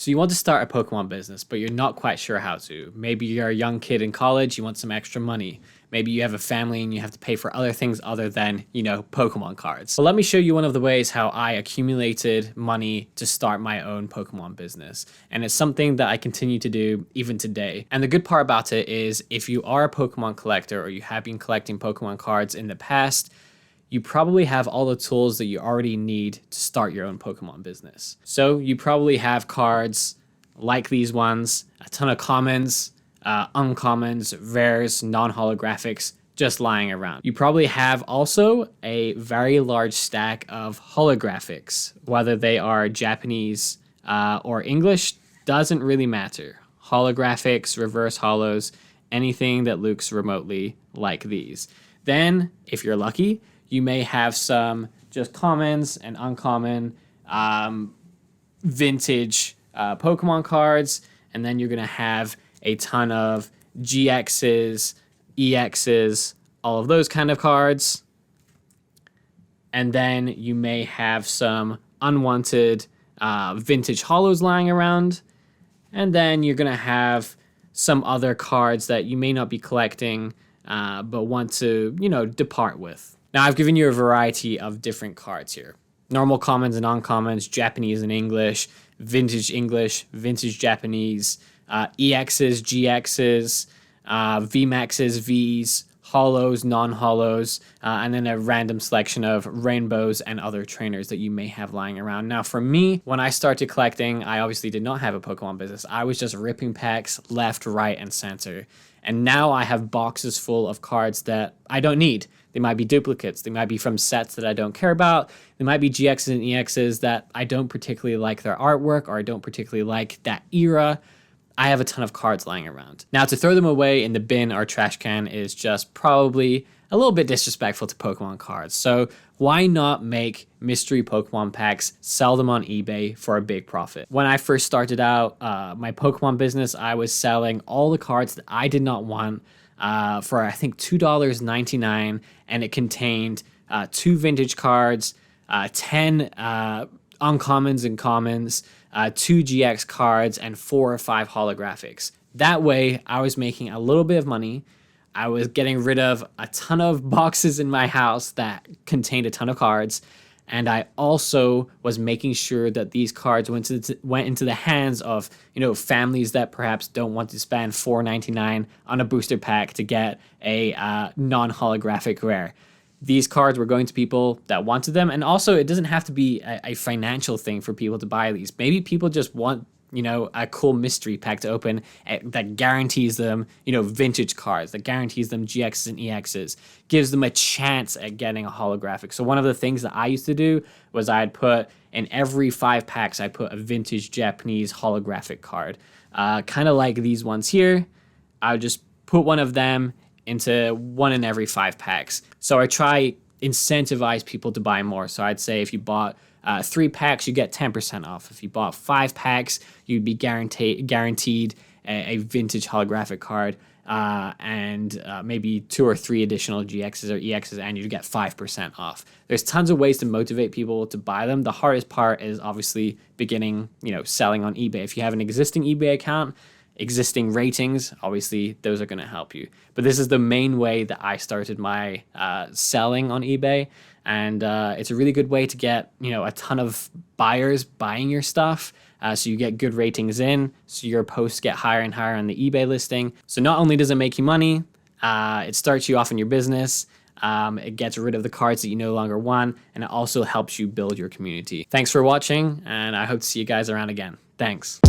So you want to start a Pokemon business, but you're not quite sure how to. Maybe you're a young kid in college, you want some extra money. Maybe you have a family and you have to pay for other things other than, Pokemon cards. So let me show you one of the ways how I accumulated money to start my own Pokemon business. And it's something that I continue to do even today. And the good part about it is if you are a Pokemon collector or you have been collecting Pokemon cards in the past, you probably have all the tools that you already need to start your own Pokemon business. So you probably have cards like these ones, a ton of commons, uncommons, rares, non-holographics just lying around. You probably have also a very large stack of holographics, whether they are Japanese or English, doesn't really matter. Holographics, reverse holos, anything that looks remotely like these. Then, if you're lucky, you may have some just commons and uncommon vintage Pokemon cards, and then you're gonna have a ton of GXs, EXs, all of those kind of cards. And then you may have some unwanted vintage holos lying around. And then you're going to have some other cards that you may not be collecting, but want to, depart with. Now, I've given you a variety of different cards here. Normal commons and uncommons, Japanese and English, vintage Japanese, EXs, GXs, VMAXs, Vs, holos, non-holos, and then a random selection of rainbows and other trainers that you may have lying around. Now, for me, when I started collecting, I obviously did not have a Pokemon business. I was just ripping packs left, right, and center. And now I have boxes full of cards that I don't need. They might be duplicates. They might be from sets that I don't care about. They might be GXs and EXs that I don't particularly like their artwork or I don't particularly like that era. I have a ton of cards lying around. Now, to throw them away in the bin or trash can is just probably a little bit disrespectful to Pokemon cards. So why not make mystery Pokemon packs, sell them on eBay for a big profit? When I first started out my Pokemon business, I was selling all the cards that I did not want for I think $2.99, and it contained 2 vintage cards, 10 uncommons and commons, 2 GX cards, and 4 or 5 holographics. That way, I was making a little bit of money. I was getting rid of a ton of boxes in my house that contained a ton of cards, and I also was making sure that these cards went into the hands of families that perhaps don't want to spend $4.99 on a booster pack to get a non-holographic rare. These cards were going to people that wanted them, and also it doesn't have to be a financial thing for people to buy these. Maybe people just want a cool mystery pack to open that guarantees them, vintage cards, that guarantees them GXs and EXs, gives them a chance at getting a holographic. So one of the things that I used to do was I'd put in every 5 packs, I put a vintage Japanese holographic card, kind of like these ones here. I would just put one of them into one in every 5 packs. So I try incentivize people to buy more. So I'd say if you bought 3 packs, you get 10% off. If you bought 5 packs, you'd be guaranteed a vintage holographic card and maybe 2 or 3 additional GXs or EXs, and you'd get 5% off. There's tons of ways to motivate people to buy them. The hardest part is obviously beginning, selling on eBay. If you have an existing eBay account, existing ratings, obviously those are going to help you. But this is the main way that I started my selling on eBay. And it's a really good way to get, a ton of buyers buying your stuff. So you get good ratings in, so your posts get higher and higher on the eBay listing. So not only does it make you money, it starts you off in your business, it gets rid of the cards that you no longer want, and it also helps you build your community. Thanks for watching, and I hope to see you guys around again. Thanks.